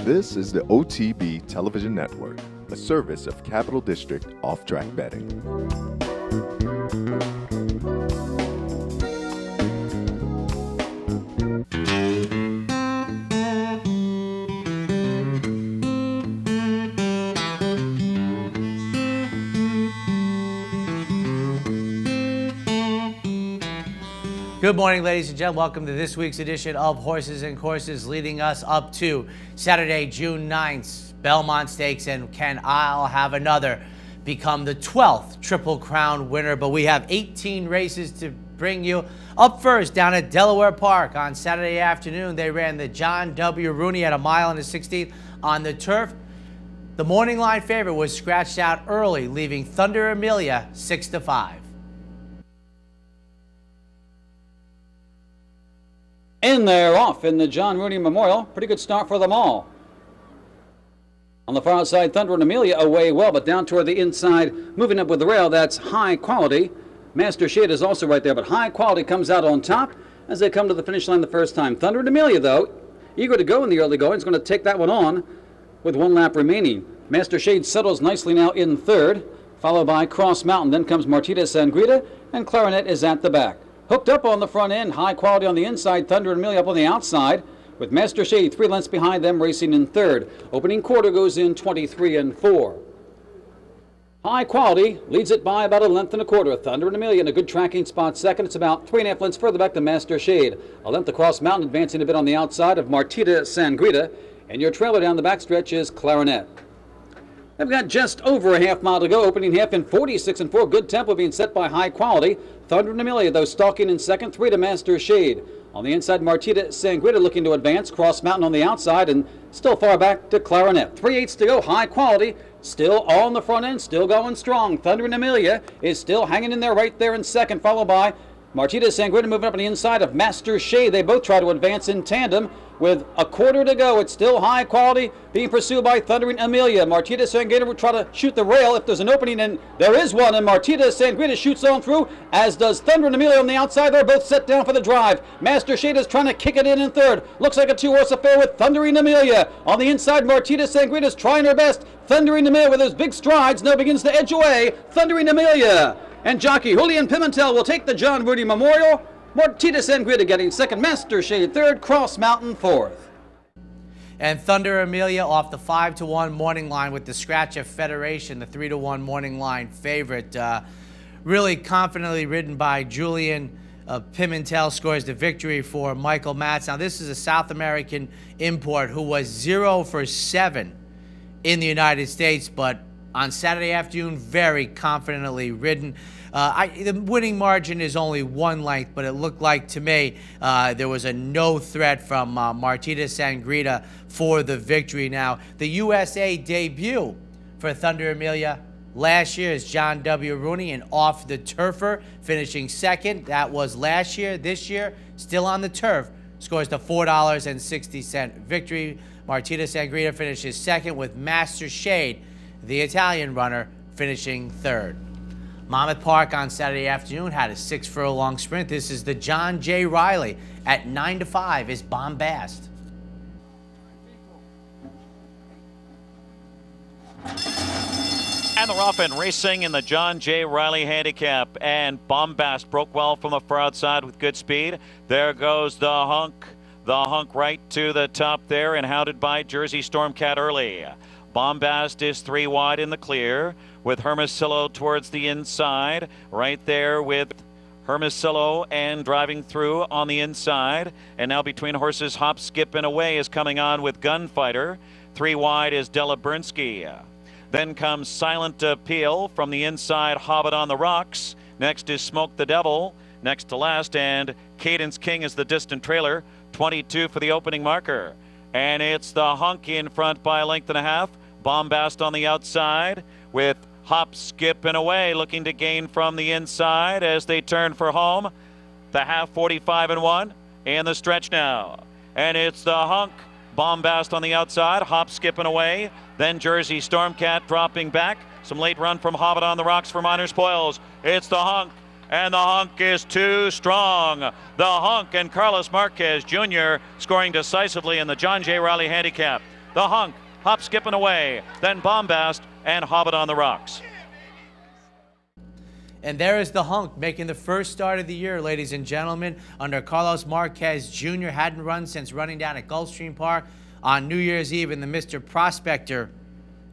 This is the OTB Television Network, a service of Capital District Off-Track Betting. Good morning, ladies and gentlemen. Welcome to this week's edition of Horses and Courses, leading us up to Saturday, June 9th, Belmont Stakes, and can I'll have another become the 12th Triple Crown winner. But we have 18 races to bring you. Up first, down at Delaware Park on Saturday afternoon, they ran the John W. Rooney at 1 mile and a 16th on the turf. The morning line favorite was scratched out early, leaving Thunder Emilia 6-5. And they're off in the John Rooney Memorial. Pretty good start for them all. On the far outside, Thunder and Emilia away well, but down toward the inside, moving up with the rail, that's High Quality. Master Shade is also right there, but High Quality comes out on top as they come to the finish line the first time. Thunder and Emilia, though, eager to go in the early going, is going to take that one on with 1 lap remaining. Master Shade settles nicely now in third, followed by Cross Mountain. Then comes Martita Sangrita, and Clarinet is at the back. Hooked up on the front end, High Quality on the inside, Thunder and Emilia up on the outside, with Master Shade 3 lengths behind them, racing in third. Opening quarter goes in 23-4. High Quality leads it by about 1.25 lengths. Thunder and Emilia in a good tracking spot second. It's about 3.5 lengths further back than Master Shade. 1 length across Mountain, advancing a bit on the outside of Martita Sangrita, and your trailer down the backstretch is Clarinet. They've got just over a half mile to go, opening half in 46-4. Good tempo being set by High Quality. Thunder and Emilia, though, stalking in second, 3 to Master Shade. On the inside, Martita Sangrita looking to advance. Cross Mountain on the outside, and still far back to Clarinet. 3/8 to go. High Quality still on the front end, still going strong. Thunder and Emilia is still hanging in there right there in second, followed by Martita Sangrita moving up on the inside of Master Shade. They both try to advance in tandem with a quarter to go. It's still High Quality being pursued by Thunder and Emilia. Martita Sangrita will try to shoot the rail if there's an opening, and there is one, and Martita Sangrita shoots on through, as does Thunder and Emilia on the outside. They're both set down for the drive. Master Shade is trying to kick it in third. Looks like a 2-horse affair with Thunder and Emilia. On the inside, Martita Sangrita is trying her best. Thunder and Emilia with those big strides now begins to edge away. Thunder and Emilia. And jockey Julian Pimentel will take the John Rooney Memorial. Martita Sangrita getting second, Master Shade third, Cross Mountain fourth. And Thunder Emilia off the 5-1 morning line with the scratch of Federation, the 3-1 morning line favorite. Really confidently ridden by Julian Pimentel, scores the victory for Michael Matz. Now, this is a South American import who was 0 for 7 in the United States, but on Saturday afternoon, very confidently ridden. The winning margin is only 1 length, but it looked like to me there was a no threat from Martita Sangrita for the victory. Now, the USA debut for Thunder Emilia last year is John W. Rooney, and off the turfer, finishing second. That was last year. This year, still on the turf, scores the $4.60 victory. Martita Sangrita finishes second, with Master Shade, the Italian runner, finishing third. Monmouth Park on Saturday afternoon had a 6-furlong sprint. This is the John J. Riley at 9-5 is Bombast. And they're off and racing in the John J. Riley handicap, and Bombast broke well from the far outside with good speed. There goes the hunk right to the top there, and hounded by Jersey Stormcat early. Bombast is 3 wide in the clear, with Hermosillo towards the inside. Right there with Hermosillo and driving through on the inside. And now between horses, Hop, Skip, and Away is coming on with Gunfighter. 3 wide is Della Bernsky. Then comes Silent Appeal from the inside, Hobbit on the Rocks. Next is Smoke the Devil, next to last, and Cadence King is the distant trailer. 22 for the opening marker. And it's the hunk in front by 1.5 lengths. Bombast on the outside with Hop, Skip, and Away looking to gain from the inside as they turn for home. The half 45-1 and the stretch now. And it's the hunk. Bombast on the outside, Hop, Skip, and Away. Then Jersey Stormcat dropping back. Some late run from Hobbit on the Rocks for minor spoils. It's the hunk. And the hunk is too strong. The hunk and Carlos Marquez Jr. scoring decisively in the John J. Riley handicap. the Hunk, hop skipping away, then Bombast and Hobbit on the rocks. And there is the Hunk making the first start of the year, ladies and gentlemen, under Carlos Marquez Jr. Hadn't run since running down at Gulfstream Park on New Year's Eve in the Mr. Prospector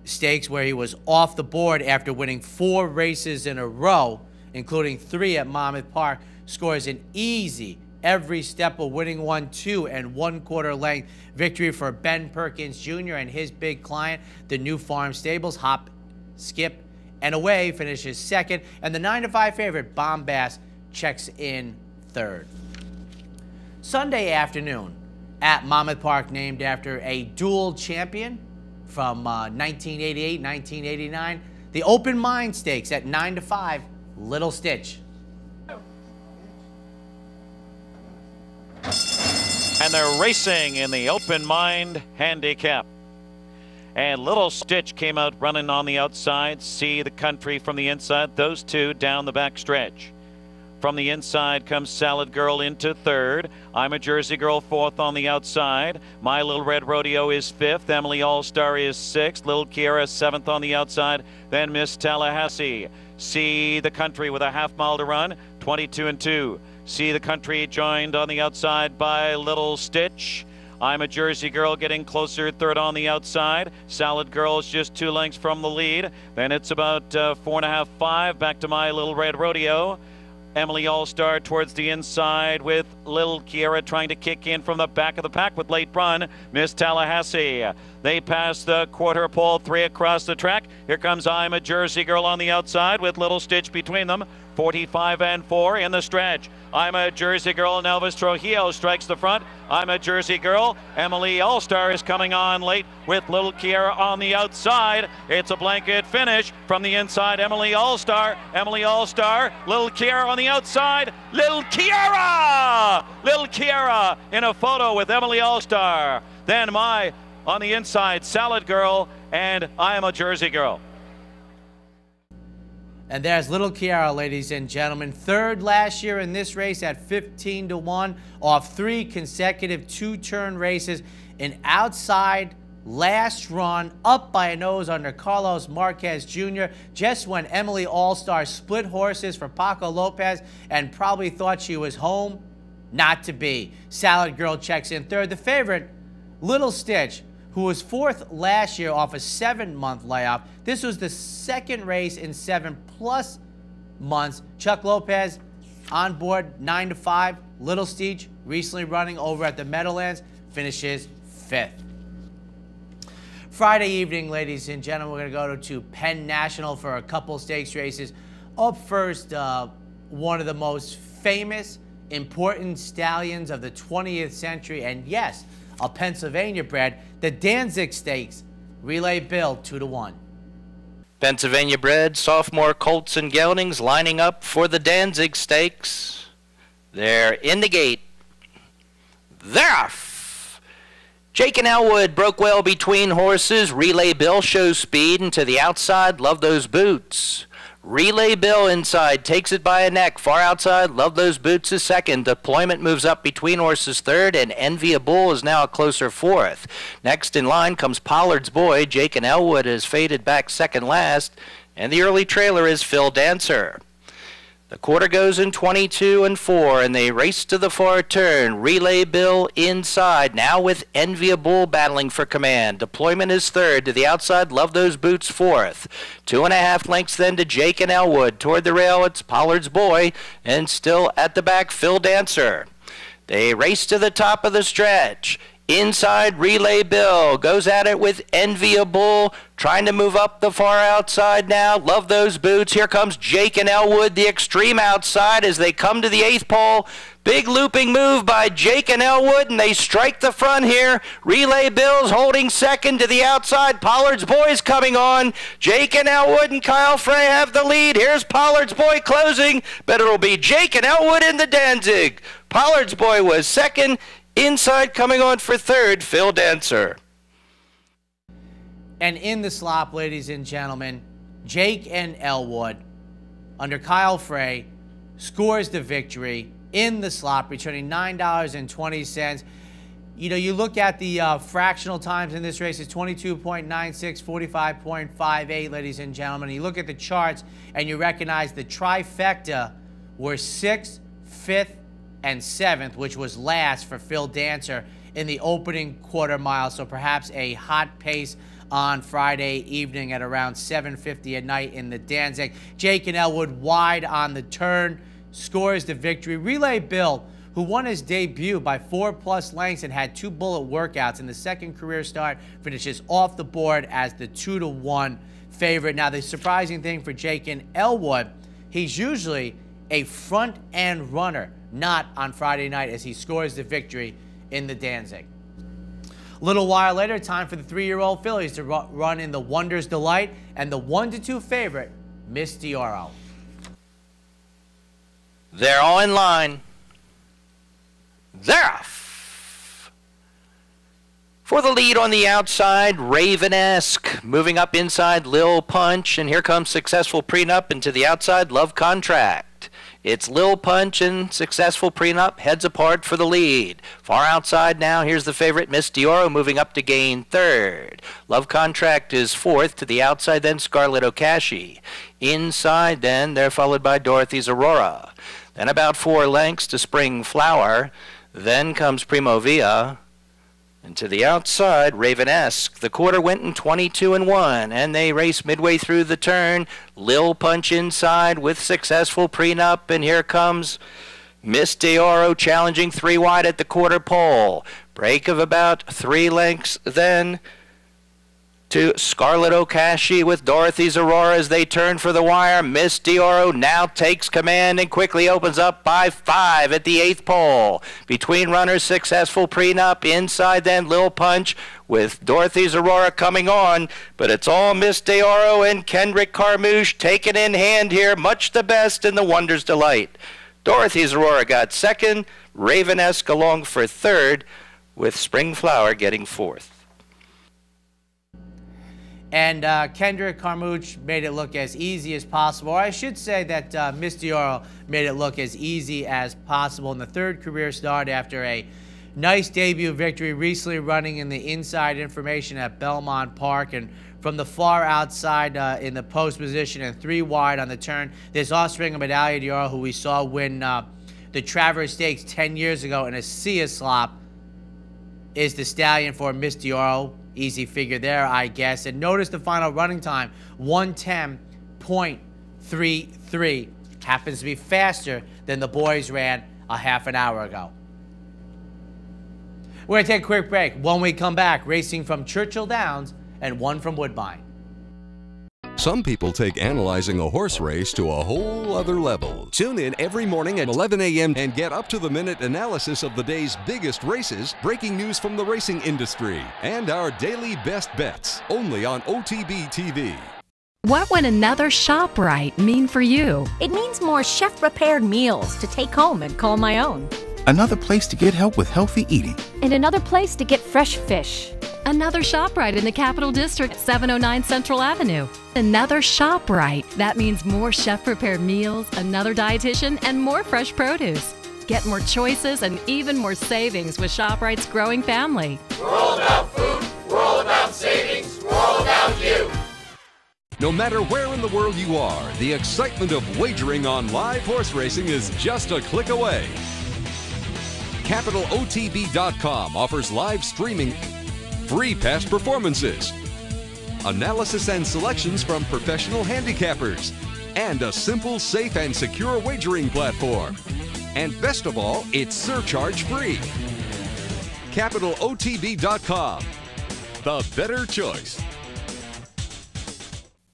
Stakes, where he was off the board after winning 4 races in a row, including 3 at Monmouth Park. Scores an easy every step of winning 1, 2 and 1/4 length victory for Ben Perkins Jr. and his big client, the New Farm Stables. Hop, skip, and away finishes second, and the 9-5 favorite Bombast checks in third. Sunday afternoon at Monmouth Park, named after a dual champion from 1988, 1989, the Open Mind Stakes at 9-5, Little Stitch. And they're racing in the Open Mind Handicap. And Little Stitch came out running on the outside. See the Country from the inside. Those two down the back stretch. From the inside comes Salad Girl into third. I'm a Jersey Girl fourth on the outside. My Little Red Rodeo is fifth. Emily All-Star is sixth. Little Kiera seventh on the outside. Then Miss Tallahassee. See the Country with a half mile to run. 22-2. See the Country joined on the outside by Little Stitch. I'm a Jersey Girl getting closer, third on the outside. Salad Girl is just 2 lengths from the lead. Then it's about 4.5, 5. Back to My Little Red Rodeo. Emily All-Star towards the inside with Little Kiera trying to kick in from the back of the pack with late run. Miss Tallahassee. They pass the quarter pole, 3 across the track. Here comes I'm a Jersey Girl on the outside with Little Stitch between them. 45-4 in the stretch. I'm a Jersey Girl and Elvis Trujillo strikes the front. I'm a Jersey Girl. Emily All-Star is coming on late with Little Kiera on the outside. It's a blanket finish from the inside. Emily All-Star. Emily All-Star. Little Kiera on the outside. Little Kiera! Little Kiera in a photo with Emily All-Star. Then my on the inside, Salad Girl, and I am a Jersey Girl. And there's Little Kiera, ladies and gentlemen. Third last year in this race at 15-1 off 3 consecutive 2-turn races. An outside last run up by a nose under Carlos Marquez Jr. just when Emily All-Star split horses for Paco Lopez and probably thought she was home. Not to be. Salad Girl checks in third. The favorite, Little Stitch, who was 4th last year off a 7-month layoff. This was the second race in 7+ months. Chuck Lopez on board 9-5. Little Stitch recently running over at the Meadowlands finishes 5th. Friday evening, ladies and gentlemen, we're going to go to Penn National for a couple stakes races. Up first, one of the most famous, important stallions of the 20th century, and yes, a Pennsylvania bred, the Danzig Stakes. Relay Bill 2-1. Pennsylvania bred sophomore colts and geldings lining up for the Danzig Stakes. They're in the gate. They're off. Jake and Elwood broke well between horses. Relay Bill shows speed, and to the outside, Love Those Boots. Relay Bill inside, takes it by a neck. Far outside, Love Those Boots is second. Deployment moves up between horses third, and Envy a Bull is now a closer fourth. Next in line comes Pollard's Boy. Jake and Elwood is faded back second last, and the early trailer is Phil Dancer. The quarter goes in 22-4, and they race to the far turn. Relay Bill inside, now with Envy a Bull battling for command. Deployment is third. To the outside, Love Those Boots fourth. 2.5 lengths then to Jake and Elwood. Toward the rail, it's Pollard's Boy, and still at the back, Phil Dancer. They race to the top of the stretch. Inside, Relay Bill goes at it with Envy a Bull, trying to move up the far outside now. Love Those Boots. Here comes Jake and Elwood, the extreme outside as they come to the 8th pole. Big looping move by Jake and Elwood, and they strike the front here. Relay Bill's holding second to the outside. Pollard's Boy's coming on. Jake and Elwood and Kyle Frey have the lead. Here's Pollard's Boy closing, but it'll be Jake and Elwood in the Danzig. Pollard's Boy was second. Inside coming on for third, Phil Dancer. And in the slop, ladies and gentlemen, Jake and Elwood, under Kyle Frey, scores the victory in the slop, returning $9.20. You know, you look at the fractional times in this race, it's 22.96, 45.58, ladies and gentlemen. You look at the charts and you recognize the trifecta were 6th, 5th, and 7th, which was last for Phil Dancer in the opening quarter mile. So perhaps a hot pace on Friday evening at around 7:50 at night in the Danzig. Jake and Elwood wide on the turn, scores the victory. Relay Bill, who won his debut by 4+ lengths and had 2 bullet workouts in the second career start, finishes off the board as the 2-to-1 favorite. Now, the surprising thing for Jake and Elwood, he's usually a front-end runner, not on Friday night, as he scores the victory in the Danzig. A little while later, time for the 3-year-old fillies to run in the Wonder's Delight and the 1-to-2 favorite, Miss Dioro. They're all in line. They're off. For the lead on the outside, Raven-esque. Moving up inside, Lil Punch. And here comes Successful Prenup into the outside, Love Contract. It's Lil Punch and Successful Prenup heads apart for the lead. Far outside now, here's the favorite, Miss Dioro, moving up to gain 3rd. Love Contract is 4th. To the outside, then Scarlet Okashi. Inside, then, they're followed by Dorothy's Aurora. Then about 4 lengths to Spring Flower. Then comes Primo Via. And to the outside, Raven-esque. The quarter went in 22-1, and they race midway through the turn. Lil Punch inside with Successful Prenup, and here comes Miss Dioro challenging 3 wide at the quarter pole. Break of about 3 lengths then to Scarlet Okashi with Dorothy's Aurora as they turn for the wire. Miss Dioro now takes command and quickly opens up by 5 at the 8th pole. Between runners, Successful Prenup. Inside then, Lil Punch with Dorothy's Aurora coming on. But it's all Miss Dioro and Kendrick Carmouche taken in hand here. Much the best in the Wonder's Delight. Dorothy's Aurora got 2nd. Raven-esque along for 3rd, with Spring Flower getting 4th. And Kendrick Carmouche made it look as easy as possible. Or I should say that Miss Dioro made it look as easy as possible in the 3rd career start after a nice debut victory, recently running in the inside information at Belmont Park. And from the far outside in the post position and 3 wide on the turn, there's offspring of Medaglia d'Oro, who we saw win the Travers Stakes 10 years ago in a Sia slop, is the stallion for Miss Dioro. Easy figure there, I guess. And notice the final running time, 1:10.33. Happens to be faster than the boys ran a half an hour ago. We're going to take a quick break. When we come back, racing from Churchill Downs and one from Woodbine. Some people take analyzing a horse race to a whole other level. Tune in every morning at 11 a.m. and get up-to-the-minute analysis of the day's biggest races, breaking news from the racing industry, and our daily best bets, only on OTB TV. What would another ShopRite mean for you? It means more chef-prepared meals to take home and call my own. Another place to get help with healthy eating. And another place to get fresh fish. Another ShopRite in the Capital District, 709 Central Avenue. Another ShopRite. That means more chef-prepared meals, another dietitian, and more fresh produce. Get more choices and even more savings with ShopRite's growing family. We're all about food, we're all about savings, we're all about you. No matter where in the world you are, the excitement of wagering on live horse racing is just a click away. CapitalOTB.com offers live streaming, free past performances, analysis and selections from professional handicappers, and a simple, safe, and secure wagering platform. And best of all, it's surcharge-free. CapitalOTB.com, the better choice.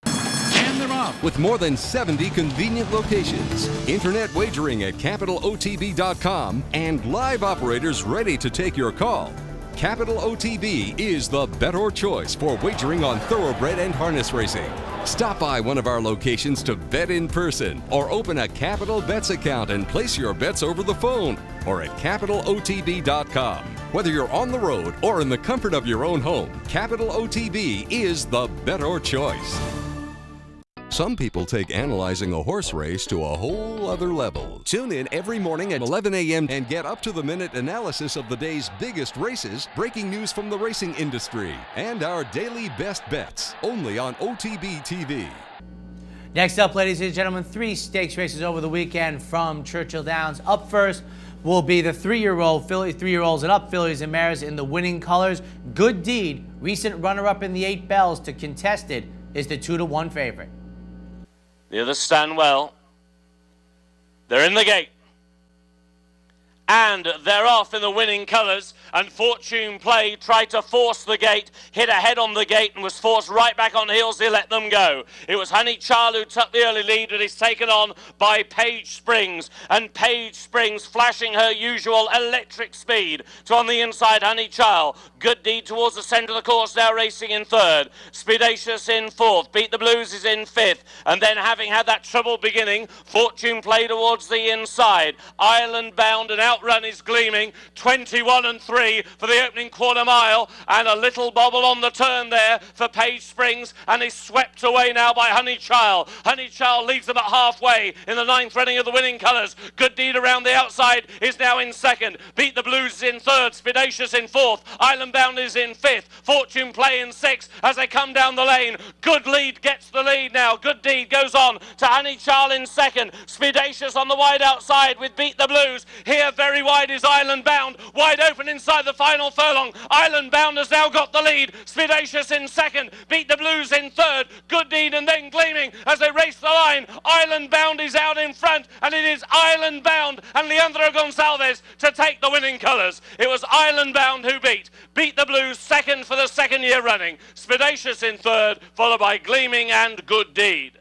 And they're off. With more than 70 convenient locations, internet wagering at CapitalOTB.com, and live operators ready to take your call, Capital OTB is the better choice for wagering on thoroughbred and harness racing. Stop by one of our locations to bet in person, or open a Capital Bets account and place your bets over the phone, or at CapitalOTB.com. Whether you're on the road or in the comfort of your own home, Capital OTB is the better choice. Some people take analyzing a horse race to a whole other level. Tune in every morning at 11 a.m. and get up-to-the-minute analysis of the day's biggest races, breaking news from the racing industry, and our daily best bets, only on OTB TV. Next up, ladies and gentlemen, 3 stakes races over the weekend from Churchill Downs. Up first will be the 3-year-olds and up fillies and mares in the winning colors. Good Deed, recent runner-up in the 8 Bells to Contested, is the 2-to-1 favorite. The others stand well. They're in the gate. And they're off in the winning colours, and Fortune Play tried to force the gate, hit ahead on the gate and was forced right back on heels. He let them go. It was Honey Child who took the early lead, but is taken on by Paige Springs, and Paige Springs flashing her usual electric speed to on the inside Honey Child. Good Deed towards the centre of the course, now racing in 3rd. Speedacious in 4th. Beat the Blues is in 5th, and then having had that trouble beginning, Fortune Play towards the inside. Island Bound and Outrun is gleaming. 21 and 3 for the opening quarter mile, and a little bobble on the turn there for Paige Springs, and is swept away now by Honey Child. Honey Child leads them at halfway in the 9th running of the winning colours. Good Deed around the outside is now in 2nd. Beat the Blues is in 3rd. Speedacious in 4th. Island Bound is in 5th. Fortune Play in 6th as they come down the lane. Good Lead gets the lead now. Good Deed goes on to Honey Child in 2nd. Speedacious on the wide outside with Beat the Blues. Here very wide is Island Bound. Wide open inside the final furlong. Island Bound has now got the lead. Speedacious in 2nd. Beat the Blues in 3rd. Good Deed and then Gleaming as they race the line. Island Bound is out in front, and it is Island Bound and Leandro Gonsalves to take the winning colours. It was Island Bound who beat the Blues 2nd for the 2nd year running. Speedacious in 3rd, followed by Gleaming and Good Deed.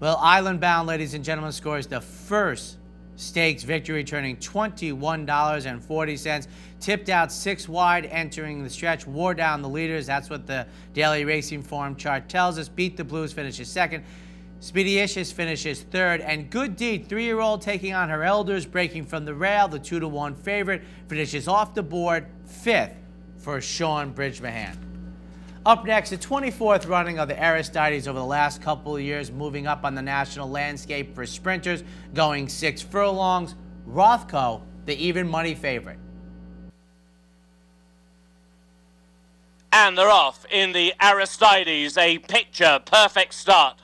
Well, Island Bound, ladies and gentlemen, scores the first stakes victory, turning $21.40. Tipped out 6 wide, entering the stretch, wore down the leaders. That's what the daily racing form chart tells us. Beat the Blues finishes 2nd. Speedacious finishes 3rd, and Good Deed, 3-year-old, taking on her elders, breaking from the rail. The 2-to-1 favorite finishes off the board 5th for Sean Bridgmahan. Up next, the 24th running of the Aristides over the last couple of years, moving up on the national landscape for sprinters, going 6 furlongs. Rothko, the even money favorite. And they're off in the Aristides, a picture-perfect start.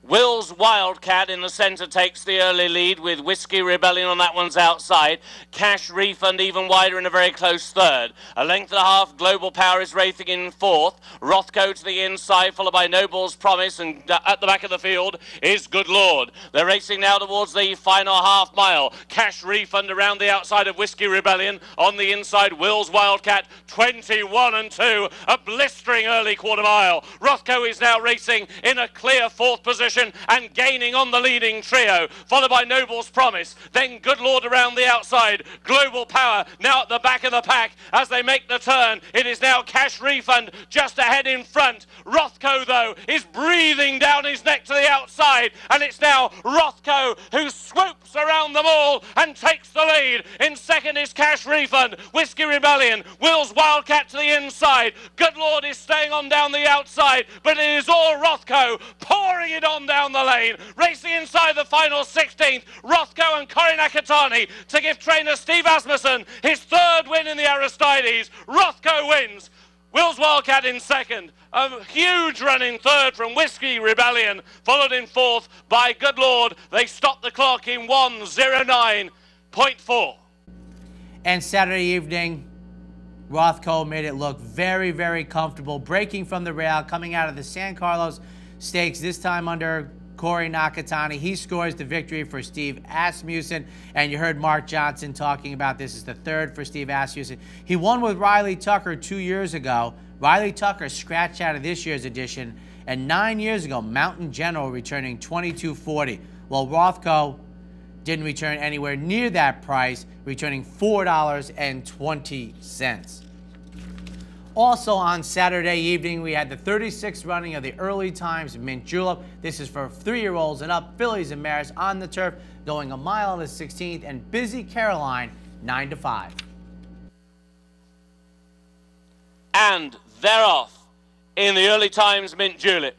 Will's Wildcat in the centre takes the early lead with Whiskey Rebellion on that one's outside. Cash Refund even wider in a very close 3rd. A length and a half, Global Power is racing in 4th. Rothko to the inside, followed by Noble's Promise, and at the back of the field is Good Lord. They're racing now towards the final half mile. Cash Refund around the outside of Whiskey Rebellion. On the inside, Will's Wildcat, 21 and 2, a blistering early quarter mile. Rothko is now racing in a clear 4th position and gaining on the leading trio, followed by Noble's Promise, then Good Lord around the outside. Global Power now at the back of the pack as they make the turn. It is now Cash Refund just ahead in front. Rothko, though, is breathing down his neck to the outside, and it's now Rothko who swoops around them all and takes the lead. In 2nd is Cash Refund. Whiskey Rebellion, Will's Wildcat to the inside. Good Lord is staying on down the outside, but it is all Rothko pouring it on down the lane, racing inside the final 16th. Rothko and Corey Nakatani to give trainer Steve Asmussen his 3rd win in the Aristides. Rothko wins. Will's Wildcat in 2nd. A huge run in 3rd from Whiskey Rebellion, followed in 4th by Good Lord. They stopped the clock in 1:09.4. And Saturday evening, Rothko made it look very, very comfortable, breaking from the rail, coming out of the San Carlos Stakes, this time under Corey Nakatani. He scores the victory for Steve Asmussen, and you heard Mark Johnson talking about this is the 3rd for Steve Asmussen. He won with Riley Tucker 2 years ago. Riley Tucker scratched out of this year's edition, and 9 years ago, Mountain General returning $22.40. Well, Rothko didn't return anywhere near that price, returning $4.20. Also on Saturday evening, we had the 36th running of the Early Times Mint Julep. This is for 3-year-olds and up, fillies and mares on the turf, going a mile on the 16th, and Bizzy Caroline, 9-5. And they're off in the Early Times Mint Julep.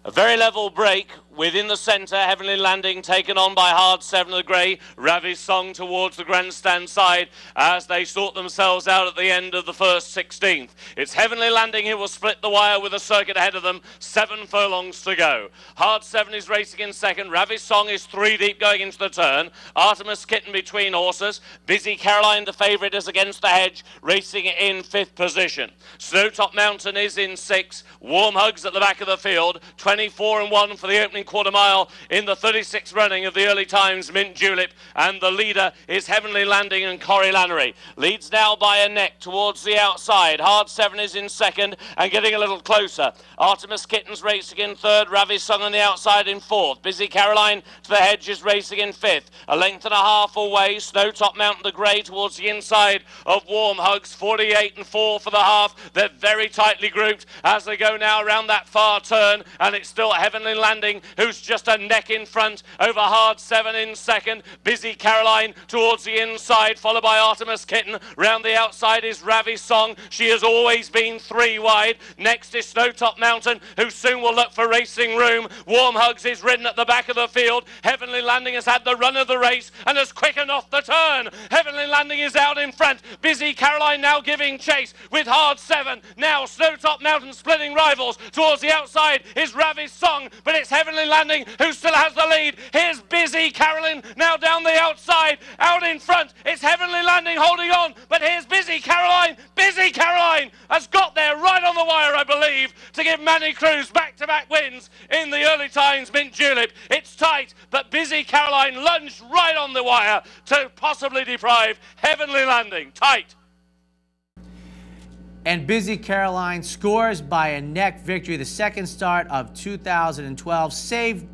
A very level break within the centre. Heavenly Landing taken on by Hard 7 of the Grey. Ravi's Song towards the grandstand side as they sort themselves out at the end of the first 16th. It's Heavenly Landing who will split the wire with a circuit ahead of them. 7 furlongs to go. Hard 7 is racing in second. Ravi's Song is 3 deep going into the turn. Artemis Kitten between horses. Bizzy Caroline, the favourite, is against the hedge, racing in 5th position. Snowtop Mountain is in 6th. Warm Hugs at the back of the field. 24-1 for the opening quarter mile in the 36th running of the Early Times Mint Julep, and the leader is Heavenly Landing and Corrie Lannery. Leads now by a neck towards the outside. Hard 7 is in second and getting a little closer. Artemis Kitten's racing in third. Ravi's Song on the outside in fourth. Bizzy Caroline to the hedge is racing in fifth. A length and a half away. Snowtop Mountain the Grey towards the inside of Warm Hugs. 48-4 for the half. They're very tightly grouped as they go now around that far turn, and it's still Heavenly Landing who's just a neck in front over Hard 7 in second. Bizzy Caroline towards the inside, followed by Artemis Kitten. Round the outside is Ravi's Song. She has always been 3 wide. Next is Snowtop Mountain, who soon will look for racing room. Warm Hugs is ridden at the back of the field. Heavenly Landing has had the run of the race and has quickened off the turn. Heavenly Landing is out in front. Bizzy Caroline now giving chase with Hard 7. Now Snowtop Mountain splitting rivals. Towards the outside is Ravi's Song, but it's Heavenly Landing who still has the lead. Here's Bizzy Caroline now down the outside. Out in front, it's Heavenly Landing holding on, but here's Bizzy Caroline. Bizzy Caroline has got there right on the wire, I believe, to give Manny Cruz back-to-back wins in the Early Times Mint Julep. It's tight, but Bizzy Caroline lunged right on the wire to possibly deprive Heavenly Landing. Tight. And Bizzy Caroline scores by a neck victory. The second start of 2012 saved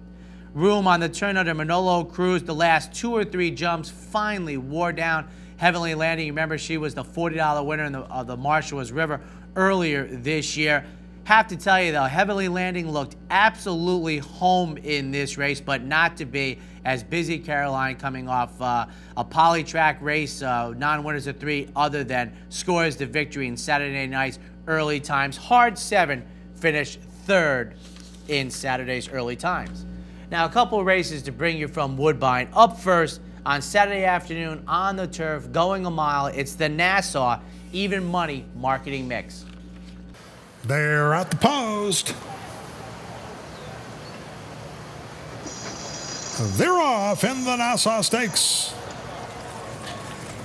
room on the turn under Manolo Cruz. The last 2 or 3 jumps finally wore down Heavenly Landing. Remember, she was the $40 winner in the Marshalls River earlier this year. Have to tell you, though, Heavenly Landing looked absolutely home in this race, but not to be, as Bizzy Caroline, coming off a poly-track race, non-winners of 3, other than scores the victory in Saturday night's Early Times. Hard 7 finished 3rd in Saturday's Early Times. Now, a couple of races to bring you from Woodbine. Up first, on Saturday afternoon on the turf, going a mile, it's the Nassau Even Money Marketing Mix. They're at the post. They're off in the Nassau Stakes.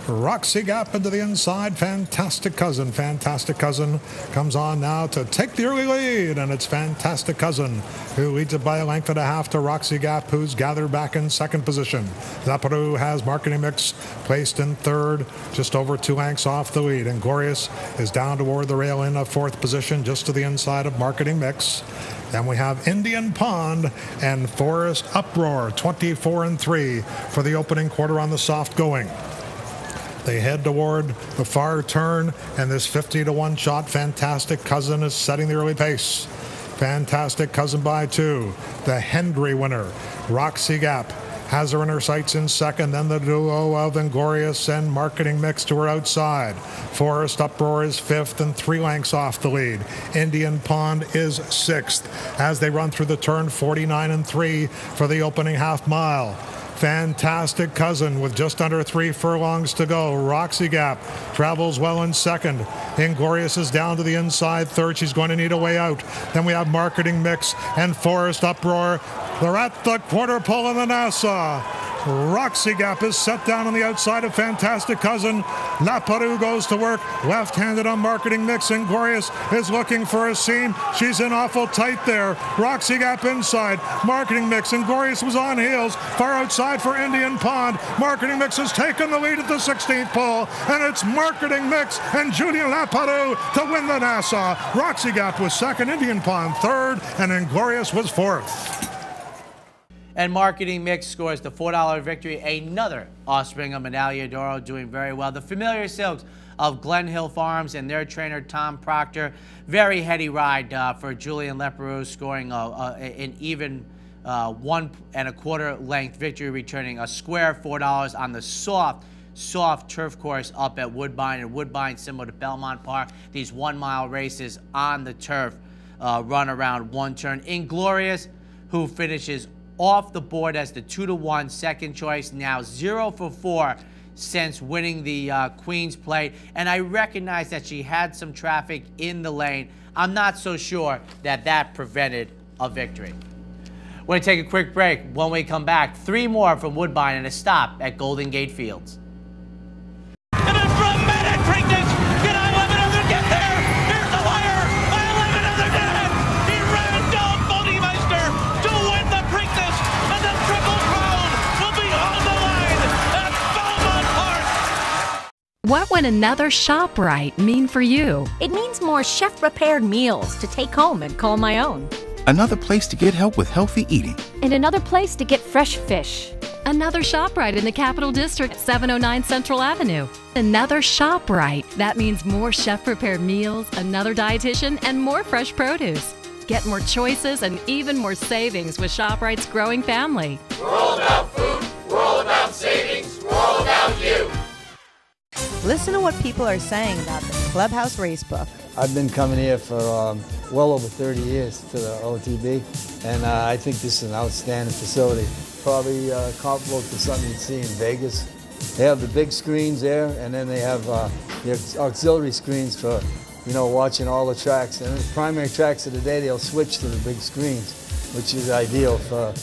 Roxy Gap into the inside. Fantastic Cousin. Fantastic Cousin comes on now to take the early lead, and it's Fantastic Cousin who leads it by a length and a half to Roxy Gap, who's gathered back in second position. Zaparu has Marketing Mix placed in third, just over 2 lengths off the lead. And Glorious is down toward the rail in a fourth position, just to the inside of Marketing Mix. Then we have Indian Pond and Forest Uproar, 24-3 for the opening quarter on the soft going. They head toward the far turn, and this 50-1 shot, Fantastic Cousin, is setting the early pace. Fantastic Cousin by 2. The Hendry winner, Roxy Gap, has her in her sights in second. Then the duo of Inglorious and Marketing Mix to her outside. Forest Uproar is 5th and 3 lengths off the lead. Indian Pond is 6th as they run through the turn, 49-3 for the opening half mile. Fantastic Cousin with just under 3 furlongs to go. Roxy Gap travels well in second. Inglorious is down to the inside third. She's going to need a way out. Then we have Marketing Mix and Forest Uproar. They're at the quarter pole of the Nassau. Roxy Gap is set down on the outside of Fantastic Cousin. Laparu goes to work, left-handed on Marketing Mix. Inglorious is looking for a seam. She's in awful tight there. Roxy Gap inside. Marketing Mix. Inglorious was on heels. Far outside for Indian Pond. Marketing Mix has taken the lead at the 16th pole, and it's Marketing Mix and Julian Laparu to win the Nassau. Roxy Gap was second, Indian Pond third, and Inglorious was 4th. And Marketing Mix scores the $4 victory. Another offspring of Medaglia d'Oro doing very well. The Familiar Silks of Glen Hill Farms and their trainer Tom Proctor. Very heady ride for Julian Leperoux, scoring an even 1 1/4 length victory, returning a square $4 on the soft turf course up at Woodbine. And Woodbine, similar to Belmont Park, these 1 mile races on the turf. run around one turn. Inglorious, who finishes off the board as the 2-1 second choice, now 0 for 4 since winning the Queen's Plate. And I recognize that she had some traffic in the lane. I'm not so sure that that prevented a victory. We're going to take a quick break. When we come back, 3 more from Woodbine and a stop at Golden Gate Fields. What would another ShopRite mean for you? It means more chef-prepared meals to take home and call my own. Another place to get help with healthy eating. And another place to get fresh fish. Another ShopRite in the Capital District, 709 Central Avenue. Another ShopRite. That means more chef-prepared meals, another dietitian, and more fresh produce. Get more choices and even more savings with ShopRite's growing family. We're all about food. We're all about savings. We're all about you. Listen to what people are saying about the Clubhouse Racebook. I've been coming here for well over 30 years to the OTB, and I think this is an outstanding facility. Probably comparable to something you'd see in Vegas. They have the big screens there, and then they have the auxiliary screens for, you know, watching all the tracks. And the primary tracks of the day, they'll switch to the big screens, which is ideal for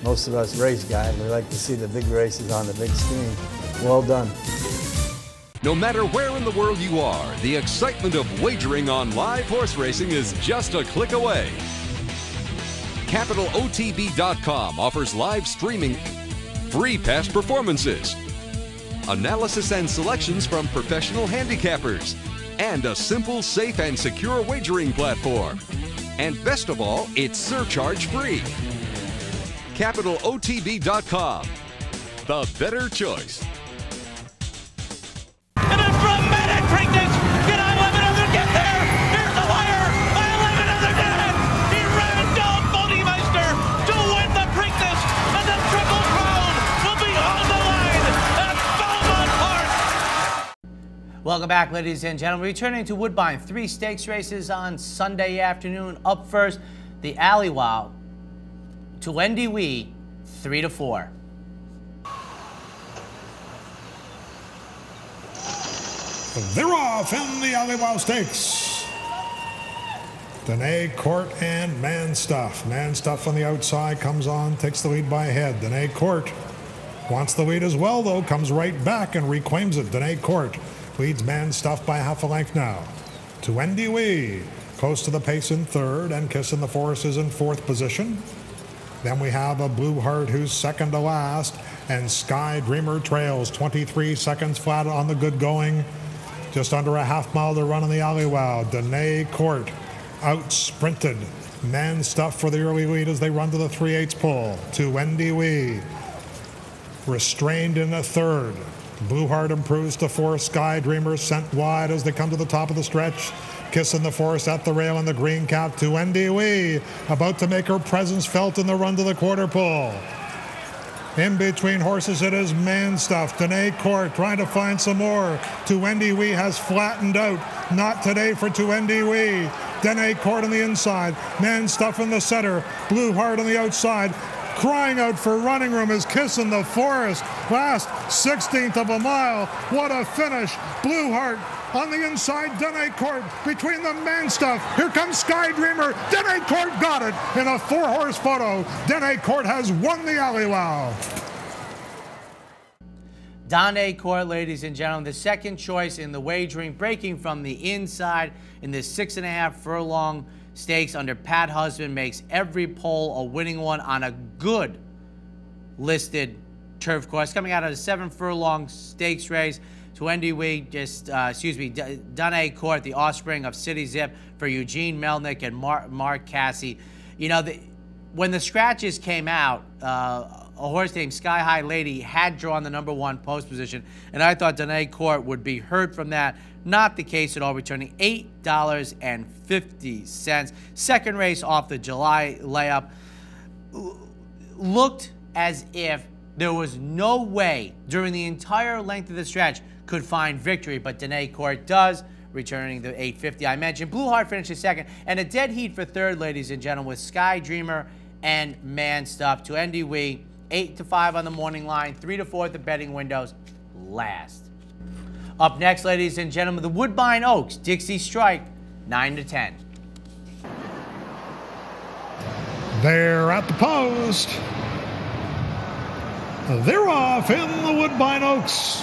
most of us race guys. We like to see the big races on the big screen. Well done. No matter where in the world you are, the excitement of wagering on live horse racing is just a click away. CapitalOTB.com offers live streaming, free past performances, analysis and selections from professional handicappers, and a simple, safe, and secure wagering platform. And best of all, it's surcharge-free. CapitalOTB.com, the better choice. Welcome back, ladies and gentlemen. Returning to Woodbine, 3 stakes races on Sunday afternoon. Up first, the Aliwal to Wendy Wee, 3-4. They're off in the Aliwal Stakes. Danae Court and Man Stuff. Man Stuff on the outside comes on, takes the lead by a head. Danae Court wants the lead as well, though, comes right back and reclaims it. Danae Court leads Man Stuff by half a length now. To Wendy Wee, close to the pace in third, and Kiss in the Forest is in fourth position. Then we have a Blue Heart who's second to last, and Sky Dreamer trails 23 seconds flat on the good going. Just under a half mile to run in the Aliwal. Danae Court out sprinted Man Stuff for the early lead as they run to the 3/8 pull. To Wendy Wee, restrained in the third. Blue Heart improves to fourth. Sky Dreamer sent wide as they come to the top of the stretch. Kiss in the Forest at the rail in the green cap. To Wendy Wee, about to make her presence felt in the run to the quarter pole. In between horses, it is Man Stuff. Danae Court trying to find some more. To Wendy Wee has flattened out. Not today for To Wendy Wee. Danae Court on the inside. Man Stuff in the center. Blue Heart on the outside. Crying out for running room is Kiss in the Forest. Last 16th of a mile. What a finish. Blue Heart on the inside. Danae Court between the Man Stuff. Here comes Sky Dreamer. Danae Court got it in a 4-horse photo. Danae Court has won the Aliwal. Danae Court, ladies and gentlemen, the second choice in the wagering, breaking from the inside in this 6.5 furlong stakes under Pat Husband, makes every pole a winning one on a good listed turf course. Coming out of the 7 furlong stakes race, to Wendy Wee, Danae Court, the offspring of City Zip for Eugene Melnick and Mark Cassie. You know, when the scratches came out, a horse named Sky High Lady had drawn the number 1 post position, and I thought Danae Court would be hurt from that. Not the case at all, returning $8.50. Second race off the July layup. Looked as if there was no way during the entire length of the stretch could find victory, but Danae Court does. returning the 850 I mentioned. Blue Heart finishes second, and a dead heat for third, ladies and gentlemen, with Sky Dreamer and Man Stuff. To Andy Wee, 8-5 on the morning line, 3-4 at the betting windows, last. Up next, ladies and gentlemen, the Woodbine Oaks, Dixie Strike, 9-10. They're at the post. They're off in the Woodbine Oaks.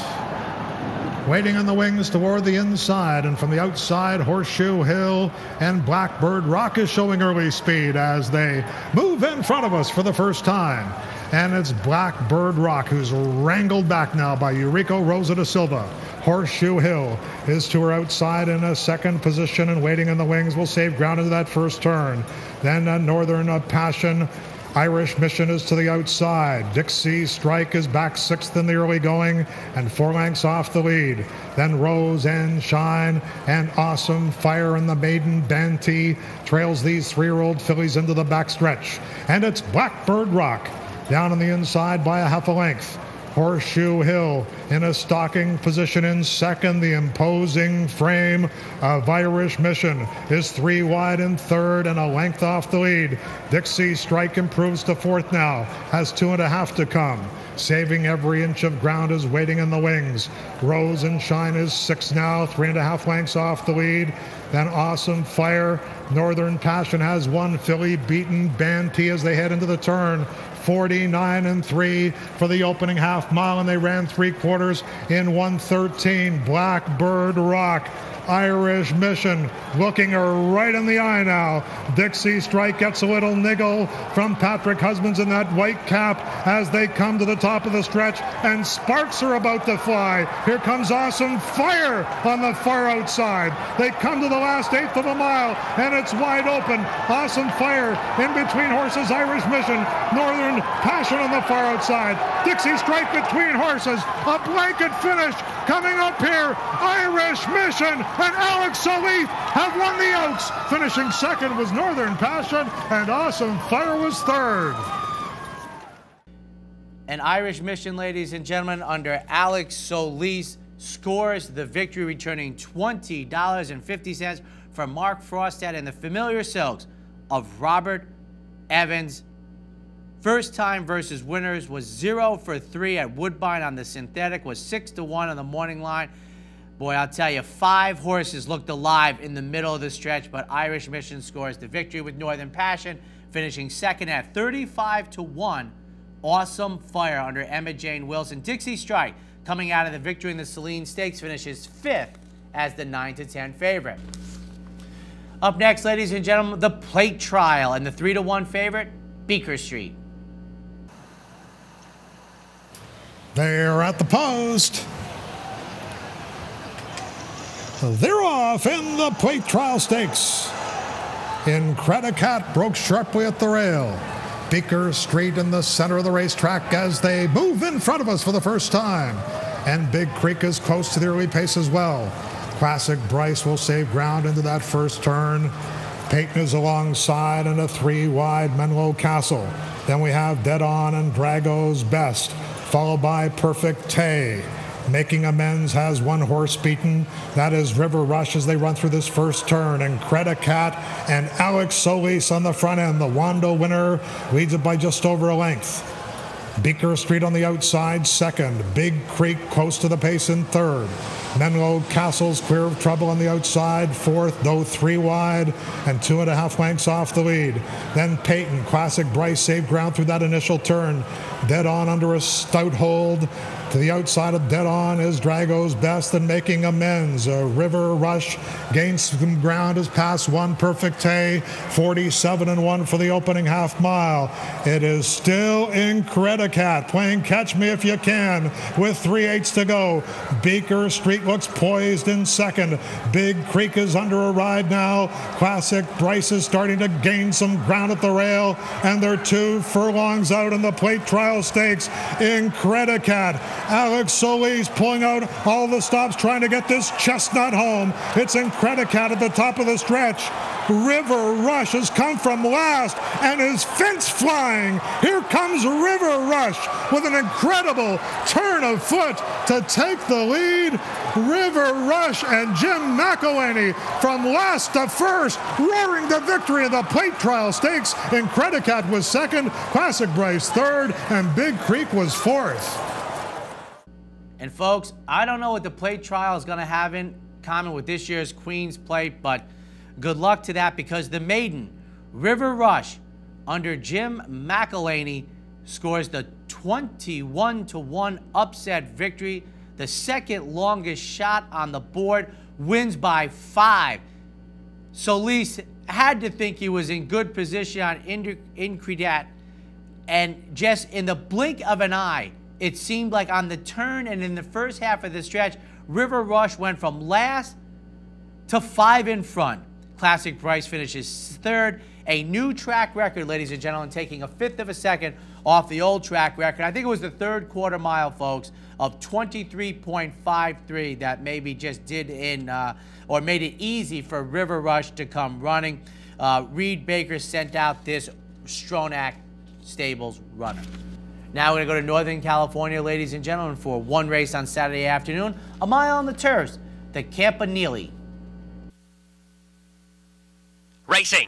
Waiting on the wings toward the inside, and from the outside, Horseshoe Hill and Blackbird Rock is showing early speed as they move in front of us for the first time. And it's Blackbird Rock who's wrangled back now by Eurico Rosa da Silva. Horseshoe Hill is to her outside in a second position, and waiting in the wings will save ground into that first turn. Then Northern Passion, Irish Mission is to the outside. Dixie Strike is back sixth in the early going and 4 lengths off the lead. Then Rose and Shine and Awesome Fire in the maiden Bantee trails these 3-year-old fillies into the backstretch. And it's Blackbird Rock down on the inside by a half a length. Horseshoe Hill in a stalking position in second. The imposing frame of Irish Mission is 3 wide in third and a length off the lead. Dixie Strike improves to fourth now, has 2.5 to come. Saving every inch of ground is waiting in the wings. Rose and Shine is 6 now, 3.5 lengths off the lead. Then Awesome Fire, Northern Passion has 1 filly beaten Bantee as they head into the turn. 49-3 for the opening half mile, and they ran 3/4 in 1:13. Blackbird Rock, Irish Mission looking her right in the eye now. Dixie Strike gets a little niggle from Patrick Husbands in that white cap as they come to the top of the stretch, and sparks are about to fly. Here comes Awesome Fire on the far outside. They come to the last 1/8 of a mile, and it's wide open. Awesome Fire in between horses. Irish Mission, Northern Passion on the far outside. Dixie Strike between horses. A blanket finish coming up here. Irish Mission and Alex Solis have won the Oaks. Finishing second was Northern Passion, and Awesome Fire was third. And Irish Mission, ladies and gentlemen, under Alex Solis, scores the victory, returning $20.50 from Mark Frostad and the familiar silks of Robert Evans. First time versus winners was 0 for 3 at Woodbine on the synthetic, was 6-1 on the morning line. Boy, I'll tell you, 5 horses looked alive in the middle of the stretch, but Irish Mission scores the victory with Northern Passion, finishing second at 35-1. Awesome Fire under Emma Jane Wilson. Dixie Strike, coming out of the victory in the Celine Stakes, finishes 5th as the 9-10 favorite. Up next, ladies and gentlemen, the plate trial, and the 3-1 favorite, Beaker Street. They're at the post. They're off in the plate trial stakes. Incredicat broke sharply at the rail. Beaker Street in the center of the racetrack as they move in front of us for the first time. And Big Creek is close to the early pace as well. Classic Bryce will save ground into that first turn. Peyton is alongside, and a 3 wide Menlo Castle. Then we have Dead On and Drago's Best, followed by Perfect Tay. Making Amends has 1 horse beaten. That is River Rush as they run through this first turn. And Credicat and Alex Solis on the front end. The Wando winner leads it by just over a length. Beaker Street on the outside, second. Big Creek close to the pace in third. Menlo Castle's Clear of Trouble on the outside, fourth, though 3 wide and 2.5 lengths off the lead. Then Peyton, Classic Bryce saved ground through that initial turn. Dead On under a stout hold. To the outside of Dead On is Drago's Best, and Making Amends. River Rush gains some ground as past 1 Perfect Tay, 47-1 for the opening half mile. It is still Incredicat playing Catch Me If You Can with 3/8 to go. Beaker Street looks poised in second. Big Creek is under a ride now. Classic Bryce is starting to gain some ground at the rail, and they're 2 furlongs out in the plate trial stakes. Incredicat. Alex Solis pulling out all the stops, trying to get this chestnut home. It's Incredicat at the top of the stretch. River Rush has come from last and is fence flying. Here comes River Rush with an incredible turn of foot to take the lead. River Rush and Jim McElhaney from last to first, roaring to victory in the Plate Trial Stakes. Incredicat was second, Classic Bryce third, and Big Creek was fourth. And folks, I don't know what the Plate Trial is going to have in common with this year's Queen's Plate, but good luck to that, because the maiden, River Rush, under Jim McElhaney, scores the 21-1 upset victory. The second longest shot on the board, wins by 5. Solis had to think he was in good position on Incredat, and just in the blink of an eye, it seemed like on the turn and in the first half of the stretch, River Rush went from last to 5 in front. Classic Bryce finishes third. A new track record, ladies and gentlemen, taking a 1/5 of a second off the old track record. I think it was the third quarter mile, folks, of 23.53 that maybe just did in, or made it easy for River Rush to come running. Reed Baker sent out this Stronach Stables runner. Now we're going to go to Northern California, ladies and gentlemen, for one race on Saturday afternoon. A mile on the turfs, the Campanile. Racing.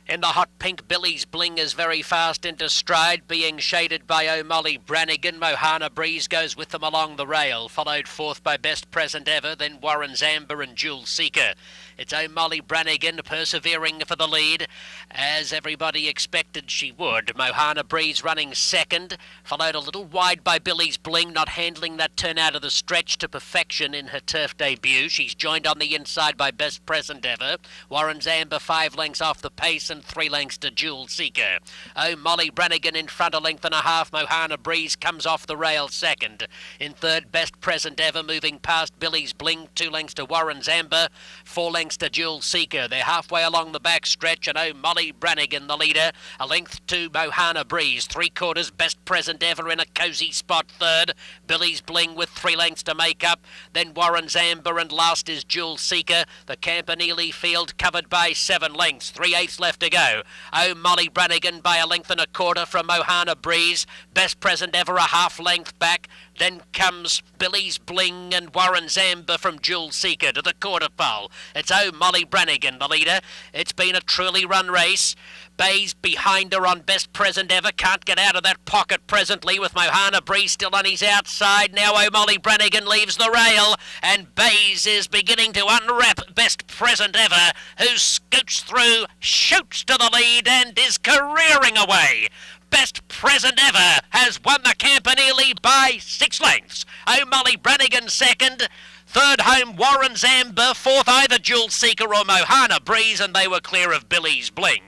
In the hot pink, Billy's Bling is very fast into stride, being shaded by O'Malley Brannigan. Mohana Breeze goes with them along the rail, followed fourth by Best Present Ever, then Warren's Amber and Jewel Seeker. It's O'Malley Brannigan persevering for the lead, as everybody expected she would. Mohana Breeze running second, followed a little wide by Billy's Bling, not handling that turn out of the stretch to perfection in her turf debut. She's joined on the inside by Best Present Ever. Warren's Amber 5 lengths off the pace and 3 lengths to Jewel Seeker. O'Malley Brannigan in front, a length and a half. Mohana Breeze comes off the rail second. In third, Best Present Ever moving past Billy's Bling, 2 lengths to Warren's Amber, 4 lengths to Jewel Seeker. They're halfway along the back stretch, and O'Malley Brannigan the leader, a length to Mohana Breeze. 3/4, Best Present Ever in a cosy spot third. Billy's Bling with 3 lengths to make up. Then Warren's Amber, and last is Jewel Seeker. The Campanile field covered by 7 lengths. 3/8 left to go. O'Malley Brannigan by a length and a quarter from Mohana Breeze. Best Present Ever a half length back. Then comes Billy's Bling and Warren's Amber from Jewel Seeker to the quarter pole. It's O'Malley Brannigan the leader. It's been a truly run race. Bayes behind her on Best Present Ever. Can't get out of that pocket presently with Mohana Breeze still on his outside. Now O'Malley Brannigan leaves the rail, and Bayes is beginning to unwrap Best Present Ever, who scoots through, shoots to the lead, and is careering away. Best Present Ever has won the Campanile by 6 lengths. O'Malley Brannigan second. Third home, Warren's Amber. Fourth, either Jewel Seeker or Mohana Breeze, and they were clear of Billy's Bling.